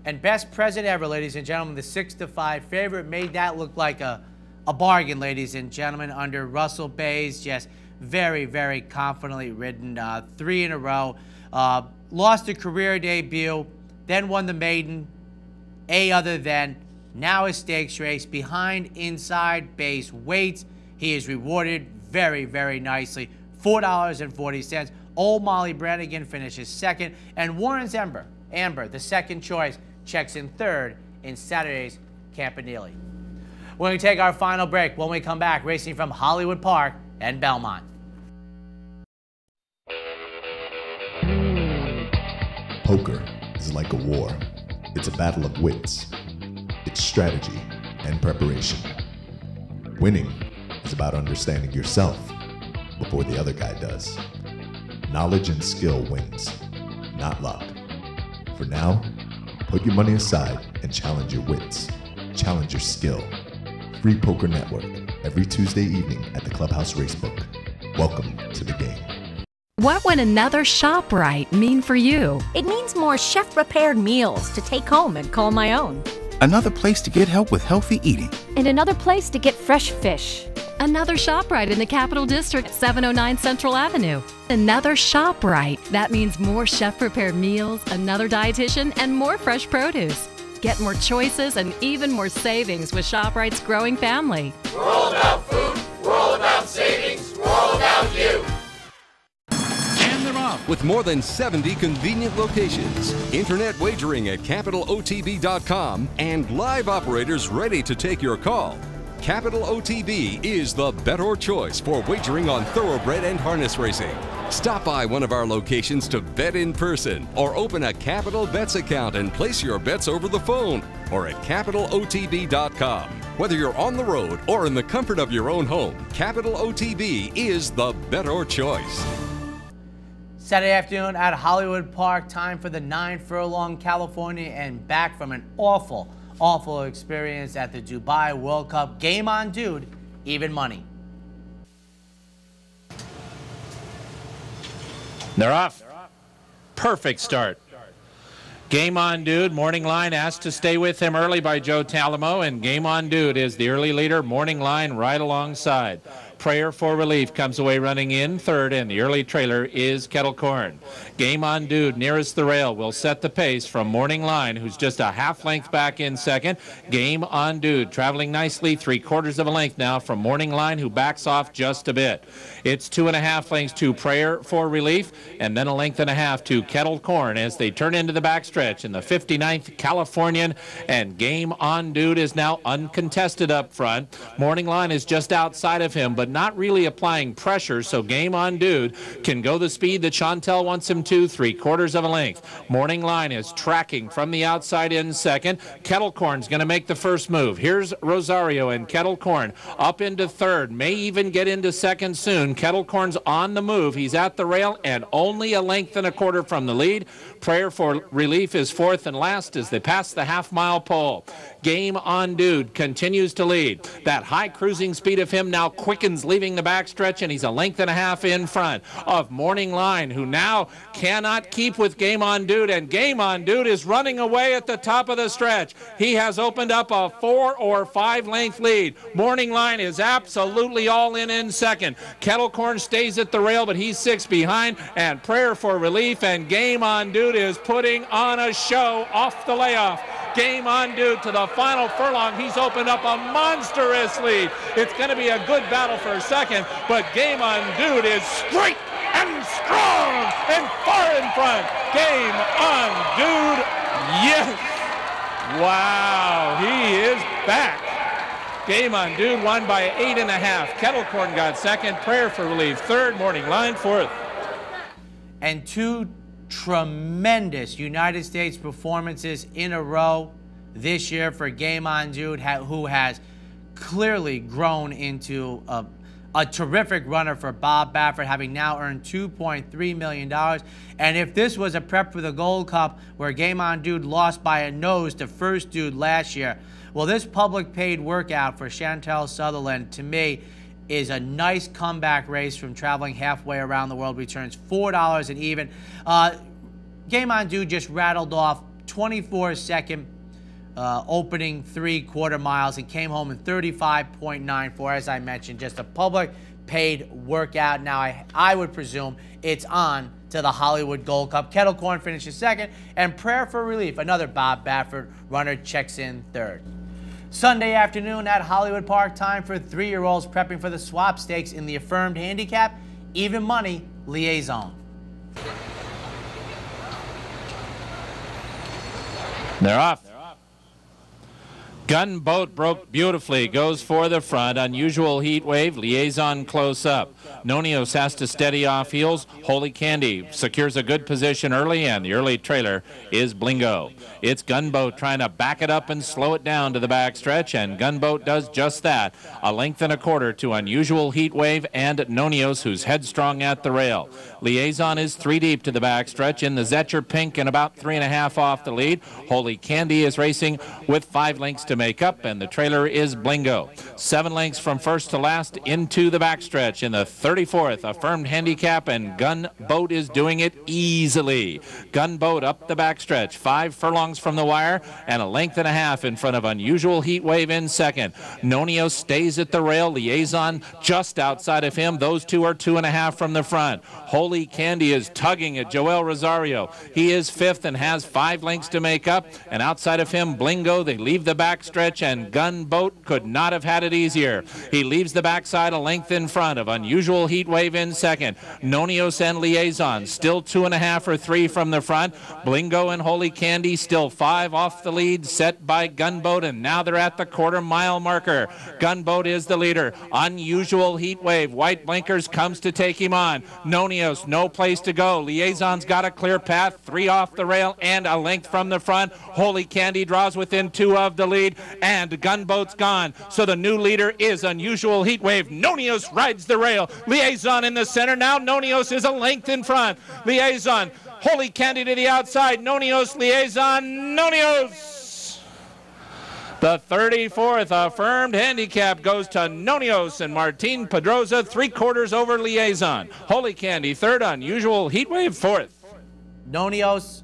And Best Present Ever, ladies and gentlemen, the 6-5 favorite, made that look like a bargain, ladies and gentlemen, under Russell Bayes. Just very, very confidently ridden, 3 in a row. Lost a career debut, then won the maiden, other than, now a stakes race. Behind inside Bayes waits. He is rewarded very, very nicely. $4.40. O'Malley Brannigan finishes second, and Warren's Amber, the second choice, checks in third in Saturday's Campanile. We're going to take our final break. When we come back, racing from Hollywood Park and Belmont. Poker is like a war. It's a battle of wits. It's strategy and preparation. Winning is about understanding yourself before the other guy does. Knowledge and skill wins, not luck. For now, put your money aside and challenge your wits. Challenge your skill. Free Poker Network, every Tuesday evening at the Clubhouse Racebook. Welcome to the game. What would another ShopRite mean for you? It means more chef-prepared meals to take home and call my own. Another place to get help with healthy eating. And another place to get fresh fish. Another ShopRite in the Capital District, 709 Central Avenue. Another ShopRite. That means more chef-prepared meals, another dietitian, and more fresh produce. Get more choices and even more savings with ShopRite's growing family. We're all about food, we're all about savings, we're all about you. And they're off capitalotb.com with more than 70 convenient locations, internet wagering at capitalotb.com, and live operators ready to take your call. Capital OTB is the better choice for wagering on thoroughbred and harness racing. Stop by one of our locations to bet in person or open a Capital Bets account and place your bets over the phone or at capitalotb.com. Whether you're on the road or in the comfort of your own home, Capital OTB is the better choice. Saturday afternoon at Hollywood Park, time for the 9 furlong California and back from an awful experience at the Dubai World Cup. Game on, dude. Even money. They're off. Perfect start. Game on, dude. Morning Line asked to stay with him early by Joe Talamo, and Game on, dude is the early leader. Morning Line right alongside. Prayer for Relief comes away running in third, and the early trailer is Kettle Corn. Game on, dude nearest the rail will set the pace from Morning Line, who's just a half length back in second. Game on, dude traveling nicely, 3/4 of a length now from Morning Line, who backs off just a bit. It's 2.5 lengths to Prayer for Relief, and then 1.5 lengths to Kettle Corn as they turn into the backstretch in the 59th Californian, and Game on, dude is now uncontested up front. Morning Line is just outside of him, but not really applying pressure, so Game on, dude can go the speed that Chantel wants him to, 3/4 of a length. Morning Line is tracking from the outside in second. Kettle Corn's going to make the first move. Here's Rosario and Kettle Corn up into third, may even get into second soon. Kettle Corn's on the move. He's at the rail and only 1.25 lengths from the lead. Prayer for Relief is fourth and last as they pass the half-mile pole. Game on, dude continues to lead. That high cruising speed of him now quickens leaving the backstretch, and he's 1.5 lengths in front of Morning Line, who now cannot keep with Game on, dude, and Game on, dude is running away at the top of the stretch. He has opened up a 4 or 5 length lead. Morning Line is absolutely all in second. Kettle Corn stays at the rail, but he's 6 behind, and Prayer for Relief and Game on, dude is putting on a show off the layoff. Game on, dude to the final furlong. He's opened up a monstrous lead. It's going to be a good battle for a second, but Game on, dude is straight and strong and far in front. Game on, dude. Yes. Wow, he is back. Game on, dude won by 8.5. Kettle Corn got second. Prayer for Relief third. Morning Line fourth. And 2 tremendous United States performances in a row this year for Game on, dude, who has clearly grown into a terrific runner for Bob Baffert, having now earned $2.3 million. And if this was a prep for the Gold Cup where Game on, dude lost by a nose to First Dude last year, well, this public paid workout for Chantel Sutherland, to me, is a nice comeback race from traveling halfway around the world. Returns $4 and even. Game on, dude just rattled off 24-second opening 3/4 miles and came home in 35.94. As I mentioned, just a public paid workout. Now I would presume it's on to the Hollywood Gold Cup. Kettle Corn finishes second, and Prayer for Relief, another Bob Baffert runner, checks in third. Sunday afternoon at Hollywood Park, time for 3-year-olds prepping for the swap stakes in the affirmed handicap, even money liaison. They're off. Gunboat broke beautifully, goes for the front. Unusual Heat Wave, liaison close up. Nonios has to steady off heels. Holy Candy secures a good position early, and the early trailer is Blingo. It's Gunboat trying to back it up and slow it down to the backstretch, and Gunboat does just that. 1.25 lengths to Unusual Heat Wave and Nonios, who's headstrong at the rail. Liaison is 3 deep to the backstretch in the Zetcher Pink and about 3.5 off the lead. Holy Candy is racing with 5 lengths to make up, and the trailer is Blingo. 7 lengths from first to last into the backstretch in the 34th affirmed handicap, and Gunboat is doing it easily. Gunboat up the backstretch, 5 furlongs from the wire, and 1.5 lengths in front of Unusual Heat Wave in second. Nonio stays at the rail. Liaison just outside of him. Those two are 2.5 from the front. Holy Candy is tugging at Joel Rosario. He is 5th and has 5 lengths to make up, and outside of him, Blingo. They leave the back backstretch, and Gunboat could not have had it easier. He leaves the backside a length in front of Unusual Heatwave in second. Nonios and Liaison still 2.5 or 3 from the front. Blingo and Holy Candy still 5 off the lead, set by Gunboat, and now they're at the quarter-mile marker. Gunboat is the leader. Unusual Heatwave, white blinkers, comes to take him on. Nonios, no place to go. Liaison's got a clear path, 3 off the rail and a length from the front. Holy Candy draws within 2 of the lead, and Gunboat's gone. So the new leader is Unusual Heatwave. Nonios rides the rail. Liaison in the center. Now Nonios is a length in front. Liaison, Holy Candy to the outside. Nonios, Liaison, Nonios. The 34th affirmed handicap goes to Nonios, and Martin Pedroza 3/4 over Liaison. Holy Candy third, Unusual Heatwave fourth. Nonios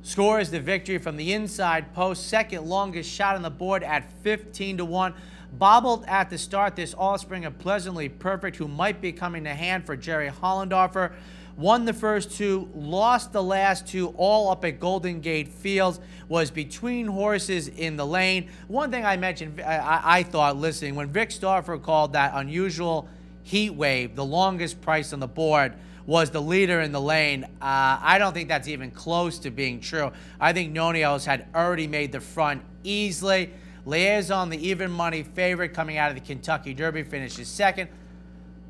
scores the victory from the inside post, second longest shot on the board at 15-1. Bobbled at the start, this offspring of Pleasantly Perfect, who might be coming to hand for Jerry Hollendorfer, won the first 2, lost the last 2, all up at Golden Gate Fields, was between horses in the lane. One thing I mentioned, I thought listening, when Vic Stauffer called that Unusual Heatwave the longest price on the board, was the leader in the lane. I don't think that's even close to being true. I think Nonios had already made the front easily. Liaison, the even money favorite coming out of the Kentucky Derby, finishes second.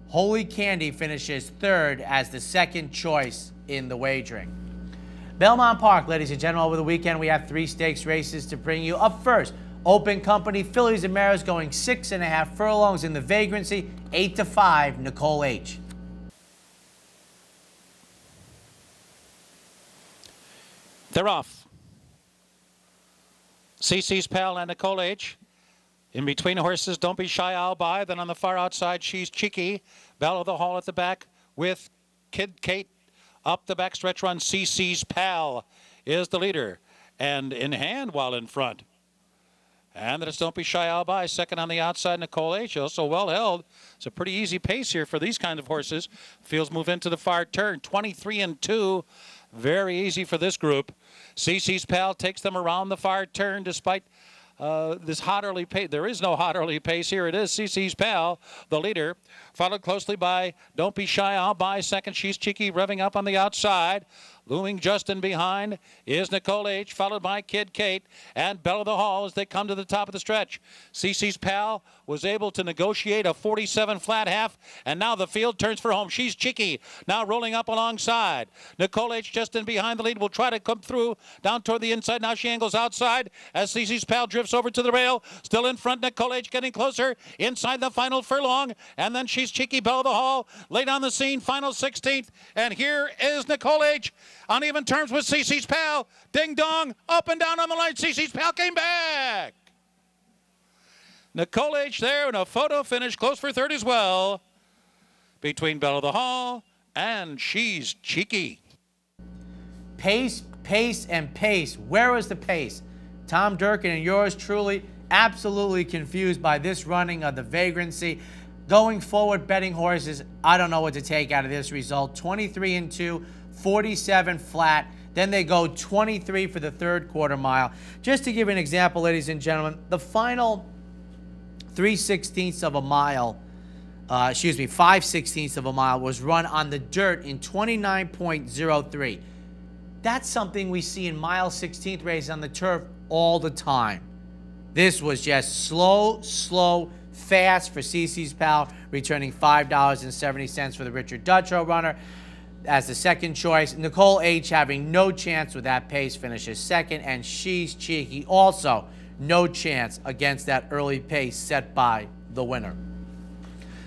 Holy Candy finishes third as the second choice in the wagering. Belmont Park, ladies and gentlemen, over the weekend we have 3 stakes races to bring you. Up first, Open Company, fillies and mares going 6.5 furlongs in the vagrancy, 8-5, Nicole H. They're off. CC's Pal and Nicole H. In between horses, Don't Be Shy, I'll Buy. Then on the far outside, She's Cheeky. Belle of the Hall at the back with Kid Kate. Up the backstretch run, CC's Pal is the leader. And in hand while in front. And then it's Don't Be Shy, I'll Buy. Second on the outside, Nicole H. Also well held. It's a pretty easy pace here for these kind of horses. Fields move into the far turn. 23-2. Very easy for this group. CC's Pal takes them around the far turn despite this hot early pace. There is no hot early pace. Here it is. CC's Pal, the leader, followed closely by Don't Be Shy, I'll Buy. Second, She's Cheeky, revving up on the outside. Looming just in behind is Nicole H., followed by Kid Kate and Belle of the Hall as they come to the top of the stretch. CC's Pal was able to negotiate a 47 flat half, and now the field turns for home. She's Cheeky now rolling up alongside. Nicole H. just in behind the lead will try to come through down toward the inside. Now she angles outside as CC's Pal drifts over to the rail. Still in front, Nicole H. getting closer inside the final furlong, and then She's Cheeky, Belle of the Hall late on the scene, final 16th, and here is Nicole H. on even terms with CC's Pal. Ding dong, up and down on the line. CC's Pal came back. Nicole H. there in a photo finish, close for third as well, between Belle of the Hall and She's Cheeky. Pace, pace, and pace. Where is the pace? Tom Durkin and yours truly absolutely confused by this running of the vagrancy. Going forward, betting horses, I don't know what to take out of this result. 23-2, 47 flat. Then they go 23 for the third quarter mile. Just to give you an example, ladies and gentlemen, the final 3/16 of a mile, 5/16 of a mile was run on the dirt in 29.03. That's something we see in mile 16th races on the turf all the time. This was just slow, fast for CC's Pal, returning $5.70 for the Richard Duttrow runner as the second choice. Nicole H. having no chance with that pace, finishes second, and She's Cheeky also no chance against that early pace set by the winner.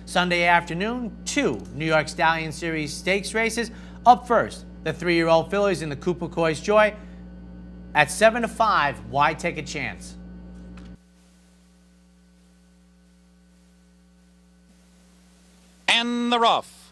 Sunday afternoon, 2 New York Stallion Series stakes races. Up first, the 3-year-old fillies in the Cooper Coy's Joy. At 7-5, Why Take a Chance? And they're off.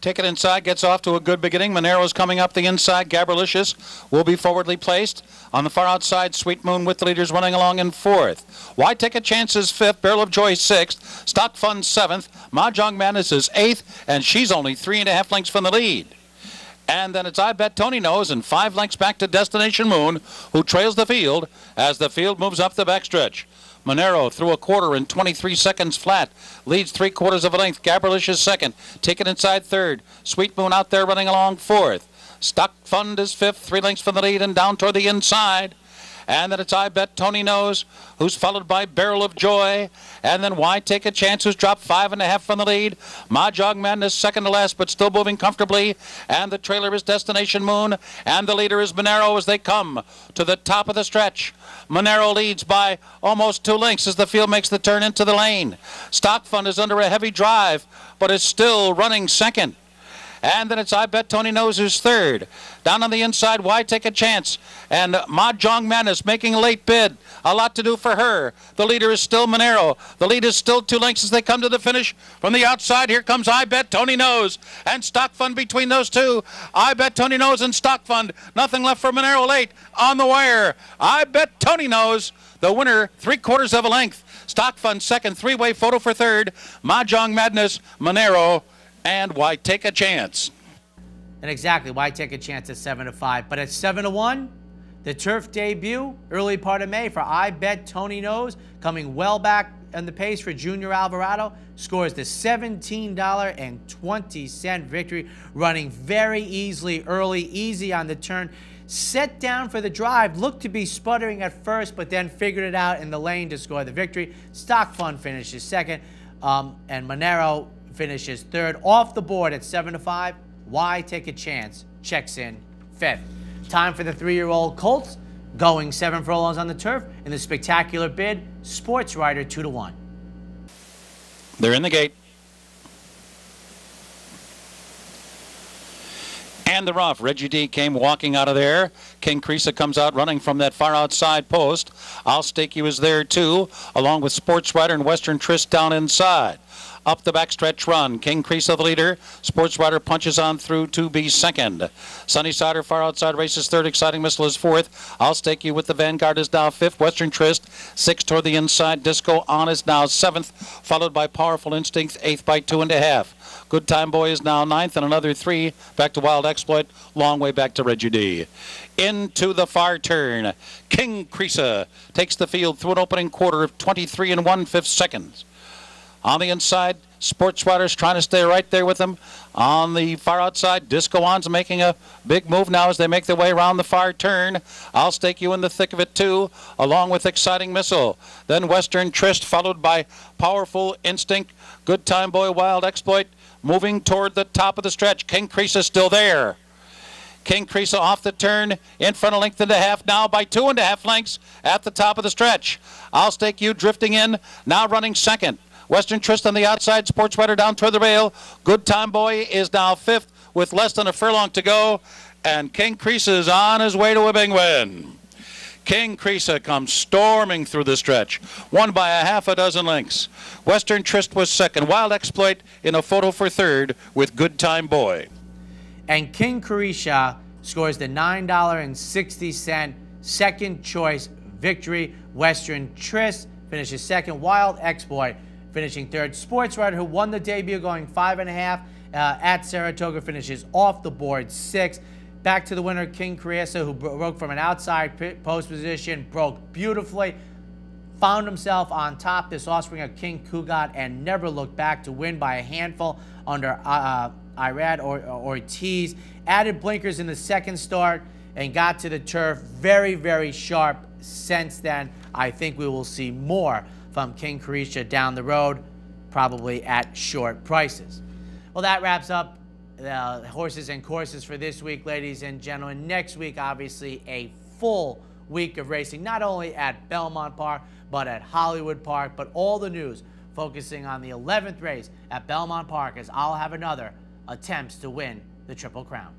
Ticket inside gets off to a good beginning. Monero's coming up the inside. Gabralicious will be forwardly placed. On the far outside, Sweet Moon with the leaders running along in fourth. Why Take a Chance is fifth. Barrel of Joy sixth. Stock Fund seventh. Mahjong Madness is eighth, and she's only 3.5 lengths from the lead. And then it's I Bet Tony Knows and 5 lengths back to Destination Moon, who trails the field as the field moves up the backstretch. Monero through a quarter in 23 seconds flat. Leads 3/4 of a length. Gabrielish is second. Ticket inside third. Sweet Moon out there running along fourth. Stock Fund is fifth. 3 lengths from the lead and down toward the inside. And then it's I Bet Tony Knows, who's followed by Barrel of Joy. And then Why Take a Chance, who's dropped 5.5 from the lead. Mahjong Madness second to last, but still moving comfortably. And the trailer is Destination Moon. And the leader is Monero as they come to the top of the stretch. Monero leads by almost 2 lengths as the field makes the turn into the lane. Stock Fund is under a heavy drive, but is still running second. And then it's I Bet Tony Knows who's third. Down on the inside, Why Take a Chance? And Mahjong Madness making a late bid. A lot to do for her. The leader is still Monero. The lead is still 2 lengths as they come to the finish. From the outside, here comes I Bet Tony Knows. And Stock Fund between those two. I Bet Tony Knows and Stock Fund. Nothing left for Monero late on the wire. I Bet Tony Knows. The winner, 3/4 of a length. Stock Fund second. 3-way photo for third. Mahjong Madness, Monero, and Why Take a Chance. And exactly, Why Take a Chance at 7-5. But at 7-1, the turf debut, early part of May for I Bet Tony Knows, coming well back on the pace for Junior Alvarado, scores the $17.20 victory, running very easily early, easy on the turn. Set down for the drive, looked to be sputtering at first, but then figured it out in the lane to score the victory. Stock Fund finishes second, and Monero finishes third. Off the board at 7-5. Why Take a Chance checks in fifth. Time for the 3-year-old Colts, going 7 furlongs on the turf in the spectacular bid. Sports Rider 2-1. They're in the gate. And the rough. Reggie D came walking out of there. King Kreesa comes out running from that far outside post. I'll Stake You is there too, along with Sports Rider and Western Tryst down inside. Up the backstretch run. King Kreesa the leader. Sports Rider punches on through to be second. Sunnysider far outside races third. Exciting Missile is fourth. I'll Stake You with the Vanguard is now fifth. Western Tryst sixth toward the inside. Disco On is now seventh, followed by Powerful Instinct eighth by 2.5. Good Time Boy is now ninth and another 3 back to Wild Exploit. Long way back to Reggie D. Into the far turn. King Kreesa takes the field through an opening quarter of 23 1/5 seconds. On the inside, Sports Rider's trying to stay right there with him. On the far outside, Disco On's making a big move now as they make their way around the far turn. I'll Stake You in the thick of it too, along with Exciting Missile. Then Western Tryst, followed by Powerful Instinct, Good Time Boy, Wild Exploit, moving toward the top of the stretch. King Kreesa still there. King Kreesa off the turn, in front of 1.5 now by 2.5 lengths at the top of the stretch. I'll Stake You drifting in, now running second. Western Tryst on the outside, Sports Rider down toward the rail. Good Time Boy is now fifth with less than a furlong to go, and King Kreesa is on his way to a big win. King Kreesa comes storming through the stretch, won by a half a dozen lengths. Western Tryst was second. Wild Exploit in a photo for third with Good Time Boy. And King Kreesa scores the $9.60 second choice victory. Western Tryst finishes second. Wild Exploit finishing third. Sports Rider, who won the debut, going 5.5 at Saratoga, finishes off the board 6th. Back to the winner, King Kreesa, who broke from an outside post position, broke beautifully, found himself on top, this offspring of King Kugat, and never looked back to win by a handful under Irad Ortiz. Added blinkers in the second start and got to the turf very, very sharp since then. I think we will see more from King Kreesa down the road, probably at short prices. Well, that wraps up the horses and courses for this week, ladies and gentlemen. Next week, obviously, a full week of racing, not only at Belmont Park, but at Hollywood Park, but all the news focusing on the 11th race at Belmont Park, as I'll have another attempts to win the Triple Crown.